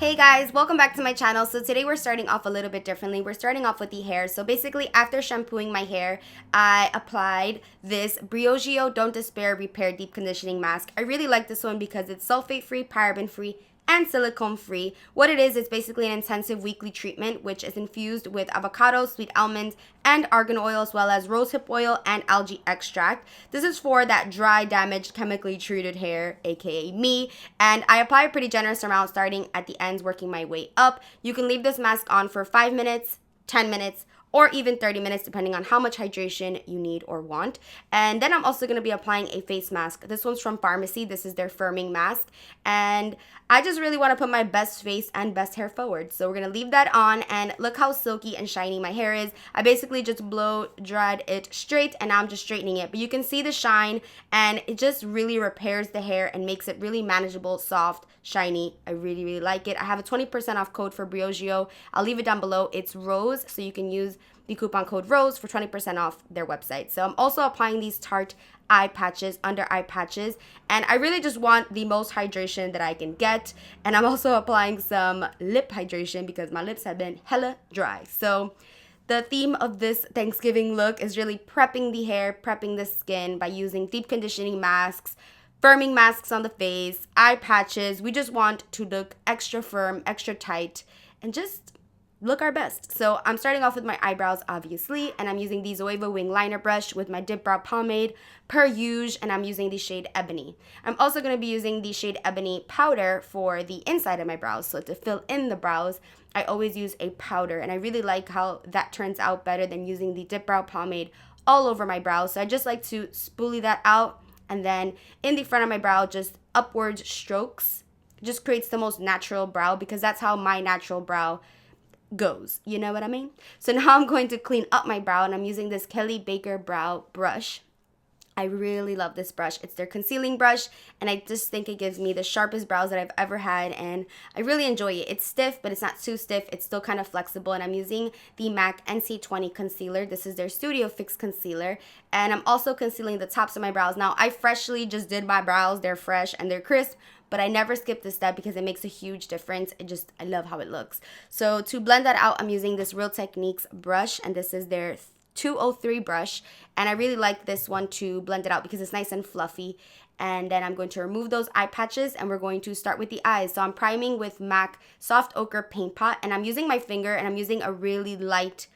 Hey guys, welcome back to my channel. So today we're starting off a little bit differently. We're starting off with the hair. So basically after shampooing my hair, I applied this Briogeo Don't Despair Repair Deep Conditioning Mask. I really like this one because it's sulfate free, paraben free, and silicone free. What it is, it's basically an intensive weekly treatment which is infused with avocado, sweet almonds, and argan oil, as well as rosehip oil and algae extract. This is for that dry, damaged, chemically treated hair, aka me, and I apply a pretty generous amount starting at the ends, working my way up. You can leave this mask on for 5 minutes, 10 minutes, or even 30 minutes depending on how much hydration you need or want. And then I'm also going to be applying a face mask. This one's from Farmacy. This is their firming mask. And I just really want to put my best face and best hair forward. So we're going to leave that on, and look how silky and shiny my hair is. I basically just blow dried it straight, and now I'm just straightening it. But you can see the shine, and it just really repairs the hair and makes it really manageable, soft, shiny. I really, really like it. I have a 20% off code for Briogeo. I'll leave it down below. It's Rose, so you can use the coupon code ROSE for 20% off their website. So I'm also applying these Tarte eye patches, under eye patches, and I really just want the most hydration that I can get. And I'm also applying some lip hydration because my lips have been hella dry. So the theme of this Thanksgiving look is really prepping the hair, prepping the skin by using deep conditioning masks, firming masks on the face, eye patches. We just want to look extra firm, extra tight, and just look our best. So I'm starting off with my eyebrows, obviously, and I'm using the Zoeva wing liner brush with my dip brow pomade per usual, and I'm using the shade Ebony. I'm also going to be using the shade Ebony powder for the inside of my brows. So to fill in the brows, I always use a powder, and I really like how that turns out better than using the dip brow pomade all over my brows. So I just like to spoolie that out, and then in the front of my brow, just upward strokes. Just creates the most natural brow because that's how my natural brow goes, you know what I mean? So now I'm going to clean up my brow, and I'm using this Kelley Baker brow brush. I really love this brush. It's their concealing brush, and I just think it gives me the sharpest brows that I've ever had, and I really enjoy it. It's stiff, but it's not too stiff. It's still kind of flexible, and I'm using the MAC NC20 concealer. This is their Studio Fix concealer, and I'm also concealing the tops of my brows. Now, I freshly just did my brows. They're fresh and they're crisp, but I never skip this step because it makes a huge difference. I love how it looks. So to blend that out, I'm using this Real Techniques brush, and this is their 203 brush, and I really like this one to blend it out because it's nice and fluffy. And then I'm going to remove those eye patches, and we're going to start with the eyes. So I'm priming with MAC Soft Ochre Paint Pot, and I'm using my finger, and I'm using a really light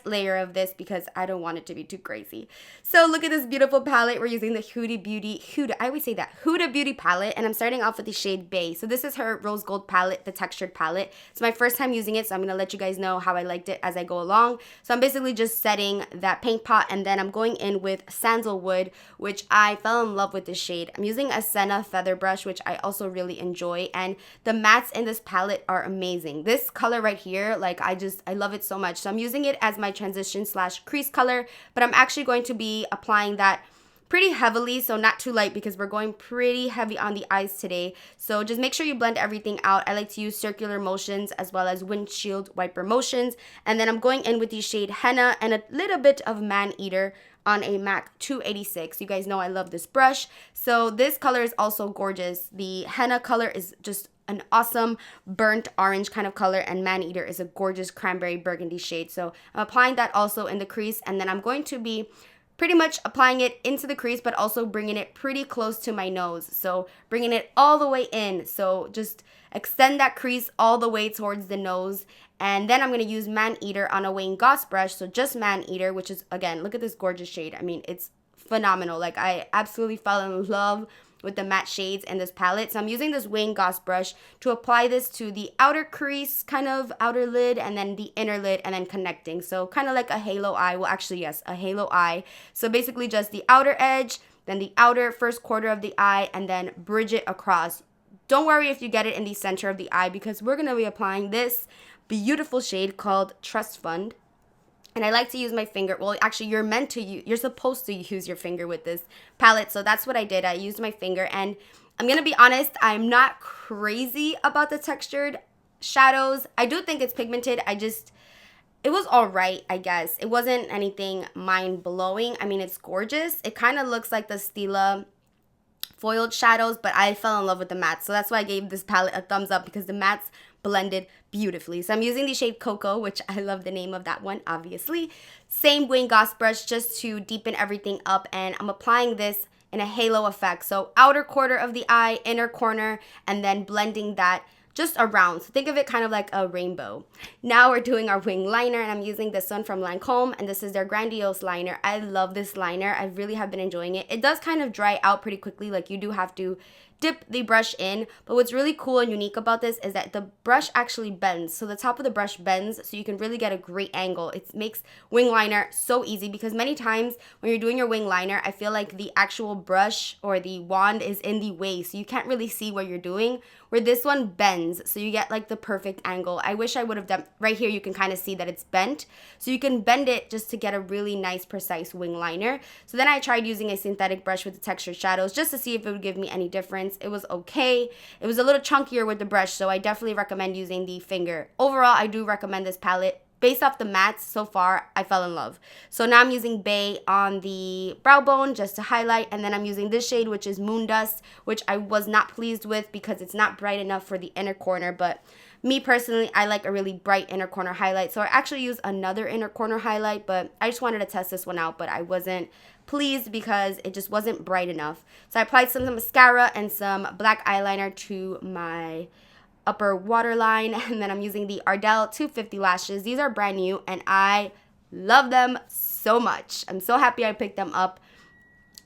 layer of this because I don't want it to be too crazy. So look at this beautiful palette. We're using the Huda Beauty palette, and I'm starting off with the shade Bay. So this is her rose gold palette, the textured palette. It's my first time using it, so I'm gonna let you guys know how I liked it as I go along. So I'm basically just setting that paint pot, and then I'm going in with Sandalwood, which I fell in love with this shade. I'm using a Senna feather brush, which I also really enjoy, and the mattes in this palette are amazing. This color right here, like I love it so much. So I'm using it as my transition / crease color, but I'm actually going to be applying that pretty heavily, so not too light because we're going pretty heavy on the eyes today. So just make sure you blend everything out. I like to use circular motions as well as windshield wiper motions, and then I'm going in with the shade Henna and a little bit of Man Eater on a MAC 286. You guys know I love this brush. So this color is also gorgeous. The Henna color is just an awesome burnt orange kind of color, and Man Eater is a gorgeous cranberry burgundy shade. So I'm applying that also in the crease, and then I'm going to be pretty much applying it into the crease, but also bringing it pretty close to my nose. So bringing it all the way in. So just extend that crease all the way towards the nose. And then I'm going to use Man Eater on a Wayne Goss brush. So just Man Eater, which is, again, look at this gorgeous shade. I mean, it's phenomenal. Like, I absolutely fell in love with the matte shades in this palette. So I'm using this Wayne Goss brush to apply this to the outer crease, kind of outer lid, and then the inner lid, and then connecting. So kind of like a halo eye. Well, actually, yes, a halo eye. So basically just the outer edge, then the outer first quarter of the eye, and then bridge it across. Don't worry if you get it in the center of the eye because we're going to be applying this beautiful shade called Trust Fund. And I like to use my finger. Well, actually, you're supposed to use your finger with this palette. So that's what I did. I used my finger. And I'm going to be honest, I'm not crazy about the textured shadows. I do think it's pigmented. It was all right, I guess. It wasn't anything mind-blowing. I mean, it's gorgeous. It kind of looks like the Stila foiled shadows, but I fell in love with the mattes. So that's why I gave this palette a thumbs up because the mattes blended beautifully. So I'm using the shade Cocoa, which I love the name of that one, obviously. Same Wayne Goss brush just to deepen everything up, and I'm applying this in a halo effect. So outer quarter of the eye, inner corner, and then blending that just around. So think of it kind of like a rainbow. Now we're doing our wing liner, and I'm using this one from Lancome, and this is their Grandiose liner. I love this liner. I really have been enjoying it. It does kind of dry out pretty quickly. Like, you do have to dip the brush in, but what's really cool and unique about this is that the brush actually bends. So the top of the brush bends, so you can really get a great angle. It makes wing liner so easy, because many times when you're doing your wing liner, I feel like the actual brush or the wand is in the way, so you can't really see what you're doing, where this one bends, so you get like the perfect angle. I wish I would have done, right here you can kind of see that it's bent, so you can bend it just to get a really nice precise wing liner. So then I tried using a synthetic brush with the textured shadows just to see if it would give me any difference. It was okay. It was a little chunkier with the brush, so I definitely recommend using the finger. Overall, I do recommend this palette. Based off the mattes so far, I fell in love. So now I'm using Bay on the brow bone just to highlight, and then I'm using this shade, which is Moon Dust, which I was not pleased with because it's not bright enough for the inner corner, but me personally, I like a really bright inner corner highlight. So I actually used another inner corner highlight, but I just wanted to test this one out, but I wasn't pleased because it just wasn't bright enough. So I applied some mascara and some black eyeliner to my upper waterline, and then I'm using the Ardell 250 lashes. These are brand new, and I love them so much. I'm so happy I picked them up.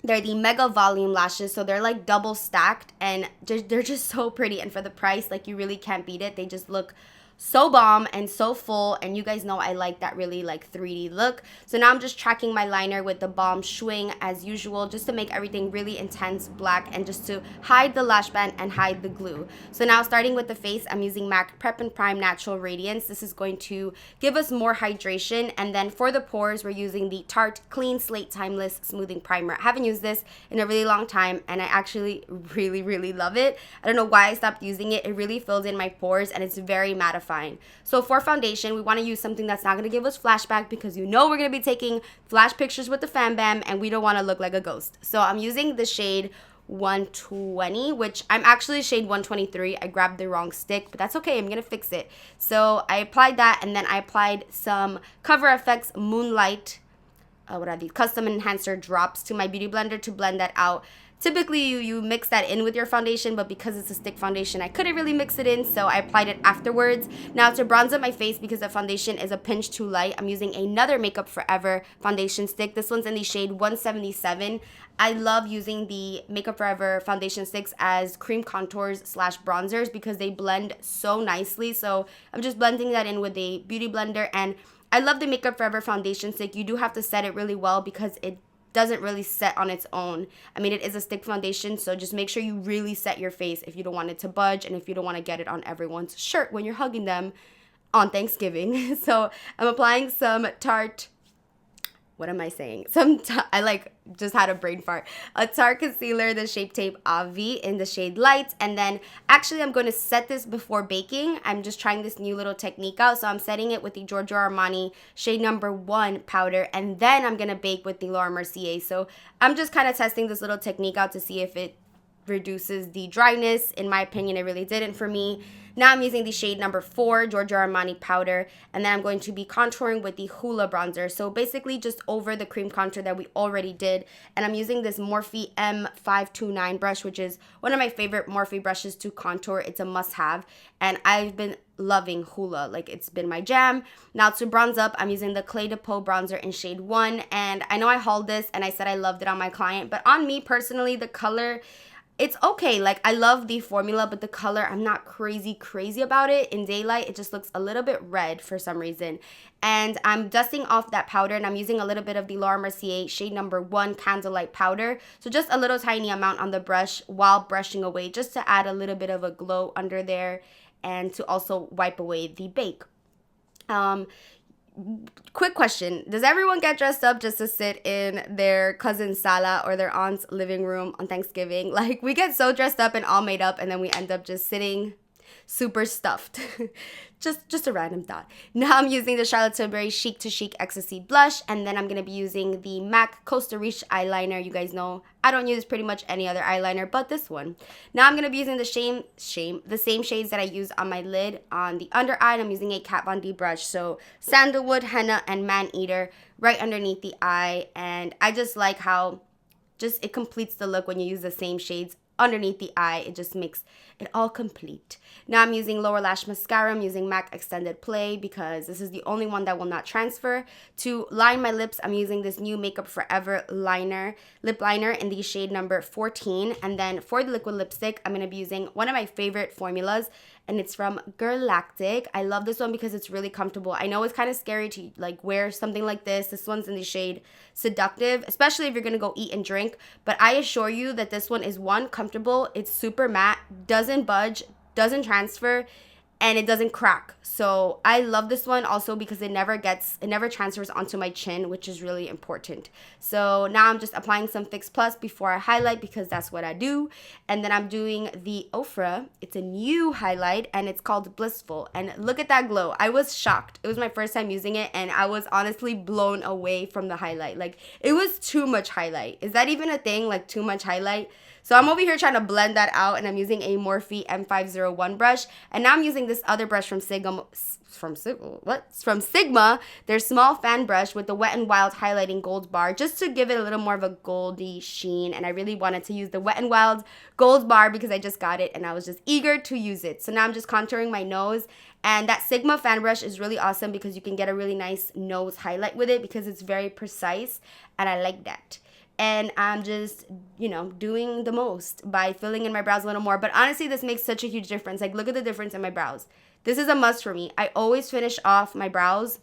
They're the mega volume lashes, so they're like double stacked, and they're just so pretty, and for the price, like, you really can't beat it. They just look so bomb and so full, and you guys know I like that really like 3D look. So now I'm just tracking my liner with the Balm Swing as usual, just to make everything really intense black and just to hide the lash band and hide the glue. So now starting with the face, I'm using MAC Prep and Prime Natural Radiance. This is going to give us more hydration, and then for the pores, we're using the Tarte Clean Slate Timeless Smoothing Primer. I haven't used this in a really long time, and I actually really love it. I don't know why I stopped using it. It really fills in my pores, and it's very mattifying. So for foundation, we want to use something that's not going to give us flashback, because you know we're going to be taking flash pictures with the Fam Bam, and we don't want to look like a ghost. So I'm using the shade 120, which I'm actually shade 123. I grabbed the wrong stick, but that's okay. I'm going to fix it. So I applied that, and then I applied some Cover FX Moonlight, what are these, custom enhancer drops to my beauty blender to blend that out. Typically, you mix that in with your foundation, but because it's a stick foundation, I couldn't really mix it in, so I applied it afterwards. Now, to bronze up my face, because the foundation is a pinch too light, I'm using another Makeup Forever foundation stick. This one's in the shade 177. I love using the Makeup Forever foundation sticks as cream contours / bronzers because they blend so nicely. So I'm just blending that in with a beauty blender, and I love the Makeup Forever foundation stick. You do have to set it really well because it doesn't really set on its own. I mean, it is a stick foundation, so just make sure you really set your face if you don't want it to budge and if you don't want to get it on everyone's shirt when you're hugging them on Thanksgiving. So I'm applying some Tarte, what am I saying? I like just had a brain fart. A Tarte concealer, the Shape Tape Avi in the shade Light. And then actually I'm going to set this before baking. I'm just trying this new little technique out. So I'm setting it with the Giorgio Armani shade number 1 powder. And then I'm going to bake with the Laura Mercier. So I'm just kind of testing this little technique out to see if it reduces the dryness. In my opinion, it really didn't for me. Now I'm using the shade number 4, Giorgio Armani powder, and then I'm going to be contouring with the Hoola bronzer. So basically just over the cream contour that we already did. And I'm using this Morphe M529 brush, which is one of my favorite Morphe brushes to contour. It's a must-have, and I've been loving Hoola. Like, it's been my jam. Now to bronze up, I'm using the Cleau de Peau bronzer in shade 1, and I know I hauled this and I said I loved it on my client, but on me personally, the color, it's okay. Like, I love the formula, but the color, I'm not crazy about it. In daylight, it just looks a little bit red for some reason. And I'm dusting off that powder, and I'm using a little bit of the Laura Mercier shade number 1 Candlelight powder. So just a little tiny amount on the brush while brushing away, just to add a little bit of a glow under there and to also wipe away the bake. Quick question. Does everyone get dressed up just to sit in their cousin's sala or their aunt's living room on Thanksgiving? Like, we get so dressed up and all made up, and then we end up just sitting super stuffed. just a random thought. Now I'm using the Charlotte Tilbury Chic to Chic Ecstasy blush, and then I'm gonna be using the MAC Costa Riche eyeliner. You guys know I don't use pretty much any other eyeliner but this one. Now I'm gonna be using the same shades that I use on my lid on the under eye, and I'm using a Kat Von D brush. So Sandalwood, Henna, and Man Eater right underneath the eye, and I just like how it completes the look when you use the same shades underneath the eye. It just makes it all complete. Now I'm using lower lash mascara. I'm using MAC Extended Play because this is the only one that will not transfer. To line my lips, I'm using this new Makeup Forever lip liner in the shade number 14. And then for the liquid lipstick, I'm going to be using one of my favorite formulas, and it's from Galactic. I love this one because it's really comfortable. I know it's kind of scary to like wear something like this. This one's in the shade Seductive, especially if you're gonna go eat and drink. But I assure you that this one is one, comfortable, it's super matte, doesn't budge, doesn't transfer, and it doesn't crack. So I love this one also because it never transfers onto my chin, which is really important. So now I'm just applying some Fix Plus before I highlight because that's what I do. And then I'm doing the Ochre. It's a new highlight and it's called Blissful. And look at that glow. I was shocked. It was my first time using it and I was honestly blown away from the highlight. Like, it was too much highlight. Is that even a thing? Like, too much highlight? So I'm over here trying to blend that out, and I'm using a Morphe M501 brush. And now I'm using this other brush from Sigma, their small fan brush with the Wet n Wild highlighting gold bar, just to give it a little more of a goldy sheen. And I really wanted to use the Wet n Wild gold bar because I just got it and I was just eager to use it. So now I'm just contouring my nose. And that Sigma fan brush is really awesome because you can get a really nice nose highlight with it because it's very precise, and I like that. And I'm just, doing the most by filling in my brows a little more. But honestly, this makes such a huge difference. Like, look at the difference in my brows. This is a must for me. I always finish off my brows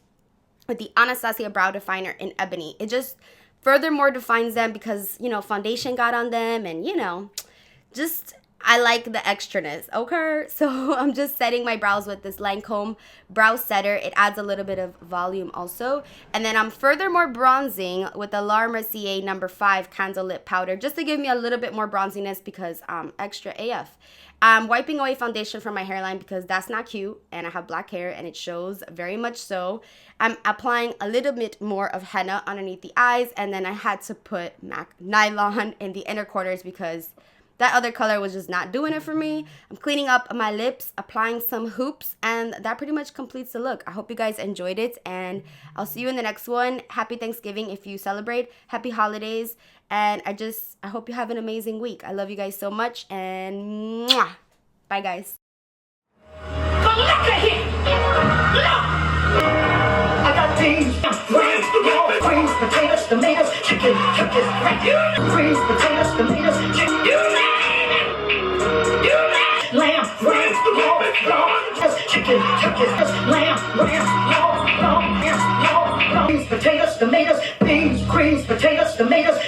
with the Anastasia Brow Definer in Ebony. It just furthermore defines them because, foundation got on them and, I like the extraness, okay? So I'm just setting my brows with this Lancome brow setter. It adds a little bit of volume also. And then I'm furthermore bronzing with the Mercier number 5 Candle Lip Powder just to give me a little bit more bronziness because I'm extra AF. I'm wiping away foundation from my hairline because that's not cute and I have black hair and it shows very much so. I'm applying a little bit more of henna underneath the eyes, and then I had to put MAC Nylon in the inner corners because that other color was just not doing it for me. I'm cleaning up my lips, applying some hoops, and that pretty much completes the look. I hope you guys enjoyed it, and I'll see you in the next one. Happy Thanksgiving if you celebrate. Happy holidays, and I hope you have an amazing week. I love you guys so much, and mwah! Bye, guys. But look at here. Look. I got things. Greens, potatoes, tomatoes, chicken, greens, potatoes, tomatoes, chicken, lamb, ram, chicken, lamb, greens, potatoes, tomatoes, beans, greens, potatoes, tomatoes,